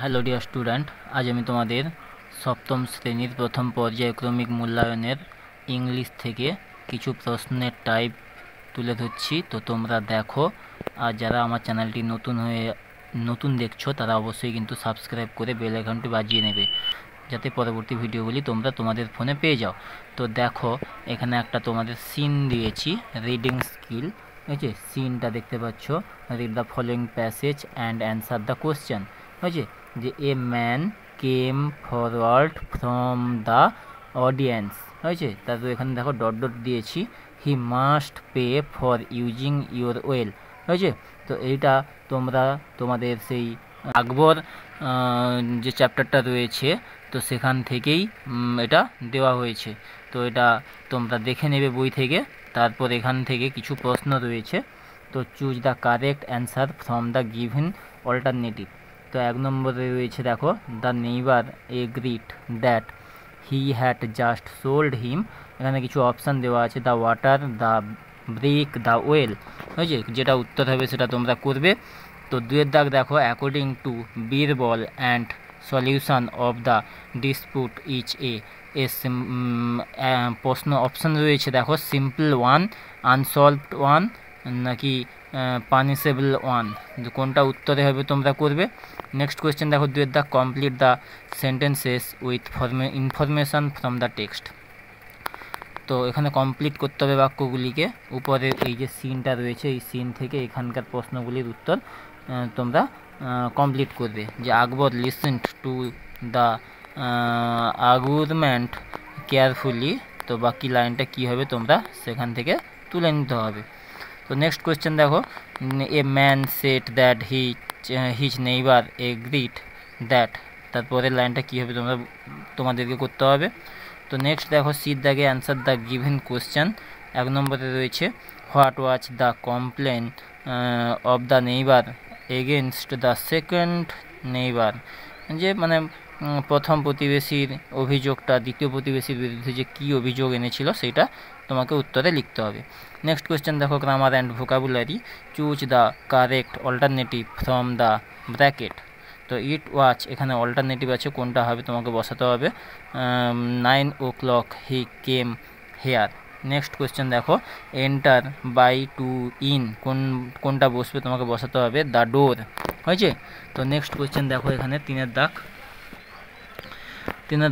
Hello dear student, আজ আমি তোমাদের সপ্তম শ্রেণীর প্রথম পর্যায়ক্রমিক মূল্যায়নের ইংলিশ থেকে কিছু প্রশ্নের টাইপ তুলে ধরছি। তো তোমরা দেখো, আর যারা আমার চ্যানেলটি নতুন দেখছো তারা অবশ্যই কিন্তু সাবস্ক্রাইব করে বেল আইকনটি বাজিয়ে নেবে, যাতে পরবর্তী ভিডিওগুলি তোমরা তোমাদের ফোনে পেয়ে যাও। তো দেখো, এখানে একটা তোমাদের সিন দিয়েছি, রিডিং স্কিল। ঠিক আছে, সিনটা দেখতে পাচ্ছ, read the following passage and answer the question. হয়েছে যে a man came forward from the audience. হয়েছে, তারপর এখানে দেখো ডট ডট দিয়েছি, he must pay for using your well. হয়েছে, তো এইটা তোমরা তোমাদের সেই আকবর যে চ্যাপ্টারটা রয়েছে, তো সেখান থেকেই এটা দেওয়া হয়েছে। তো এটা তোমরা দেখে নেবে বই থেকে। তারপর এখান থেকে কিছু প্রশ্ন রয়েছে, তো choose the correct answer from the given alternative. তো 1 নম্বরে রয়েছে দেখো, the neighbour agreed that he had just sold him. এখানে কিছু অপশান দেওয়া আছে, the water, the brick, the well. হয়েছে, যেটা উত্তর হবে সেটা তোমরা করবে। তো 2 দাগ দেখো, according to Birbal and solution of the dispute each a প্রশ্ন অপশান রয়েছে দেখো, সিম্পল ওয়ান, আনসলভড ওয়ান, নাকি পানিশেবল ওয়ান। কোনটা উত্তরে হবে তোমরা করবে। নেক্সট কোয়েশ্চেন দেখো, 2 দাগ, complete the sentences with information from the text. তো এখানে কমপ্লিট করতে হবে বাক্যগুলিকে। উপরে এই যে সিনটা রয়েছে, এই সিন থেকে এখানকার প্রশ্নগুলির উত্তর তোমরা কমপ্লিট করবে। যে Akbar listened to the argument carefully. তো বাকি লাইনটা কি হবে তোমরা সেখান থেকে তুলে নিতে হবে। তো নেক্সট কোয়েশ্চেন দেখো, a man said that his neighbour agreed that. তারপরের লাইনটা কী হবে তোমাদেরকে করতে হবে। তো নেক্সট দেখো, সি দাগে অ্যান্সার দ্য গিভেন কোয়েশ্চেন। 1 নম্বরে রয়েছে, what was the complain of the neighbour against the second neighbour. যে মানে প্রথম প্রতিবেশীর অভিযোগটা দ্বিতীয় প্রতিবেশীর বিরুদ্ধে যে কী অভিযোগ এনেছিল সেটা তোমাকে উত্তরে লিখতে হবে। নেক্সট কোয়েশ্চেন দেখো, grammar and vocabulary, choose the correct alternative from the bracket. তো ইট ওয়াচ, এখানে অল্টারনেটিভ আছে, কোনটা হবে তোমাকে বসাতে হবে। 9 o'clock he came here. Next question দেখো, এন্টার, বাই, টু, ইন, কোনটা বসবে তোমাকে বসাতে হবে, দ্য ডোর। হয়েছে, তো নেক্সট কোয়েশ্চেন দেখো, এখানে 3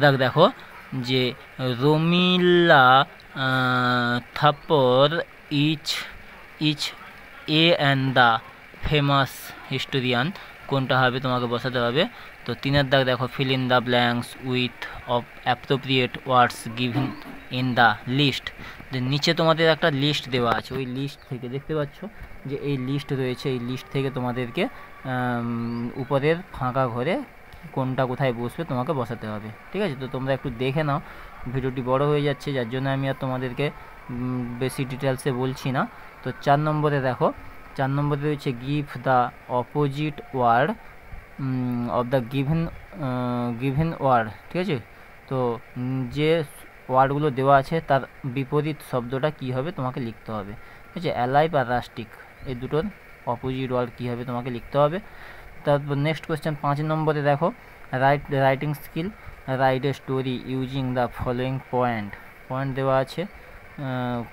দাগ দেখো, যে Romila Thapar each a and the famous historian. কোনটা হবে তোমাকে বসাতে হবে। তো 3 দাগ দেখো, fill in the blanks with of appropriate words given in the list. যে নিচে তোমাদের একটা লিস্ট দেওয়া আছে, ওই লিস্ট থেকে দেখতে পাচ্ছ যে এই লিস্ট রয়েছে, এই লিস্ট থেকে তোমাদেরকে উপরের ফাঁকা ঘরে কোনটা কোথায় বসবে তোমাকে বসাতে হবে। ঠিক আছে, তো তোমরা একটু দেখে নাও, ভিডিওটি বড় হয়ে যাচ্ছে, যার জন্য আমি আর তোমাদেরকে বেশি ডিটেলসে বলছি না। তো 4 নম্বরে দেখো, 4 নম্বরে রয়েছে, give the opposite word of the given word. ঠিক আছে, তো যে ওয়ার্ডগুলো দেওয়া আছে তার বিপরীত শব্দটা কি হবে তোমাকে লিখতে হবে। ঠিক আছে, অ্যালাইভ আর রাস্টিক, এই দুটোর অপোজিট ওয়ার্ড কী হবে তোমাকে লিখতে হবে। তারপর নেক্সট কোয়েশ্চেন 5 নম্বরে দেখো, writing skill, write a story using the following point দেওয়া আছে,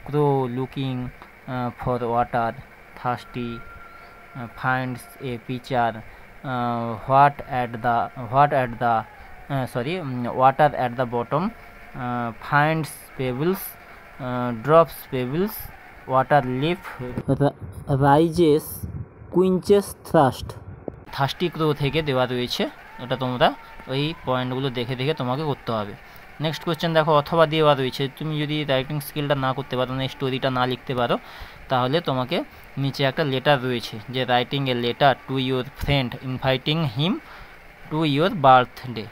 crow looking for water, thirsty, finds a pitcher, water at the bottom, finds pebbles, drops pebbles, water lift, rises quenches thirsty crow থেকে দেওয়া রয়েছে। এটা তোমরা ওই পয়েন্টগুলো দেখে তোমাকে করতে হবে। নেক্সট কোয়েশ্চেন দেখো, অথবা দেওয়া রয়েছে, তুমি যদি রাইটিং স্কিলটা না করতে পারো, না স্টোরিটা না লিখতে পারো, তাহলে তোমাকে নিচে একটা লেটার রয়েছে, যে writing a letter to your friend inviting him to your birthday.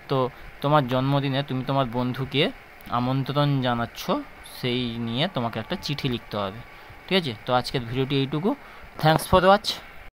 তো তোমার জন্মদিনে তুমি তোমার বন্ধুকে আমন্ত্রণ জানাচ্ছ, সেই নিয়ে তোমাকে একটা চিঠি লিখতে হবে। ঠিক আছে, তো আজকের ভিডিওটি এইটুকু। Thanks for watch.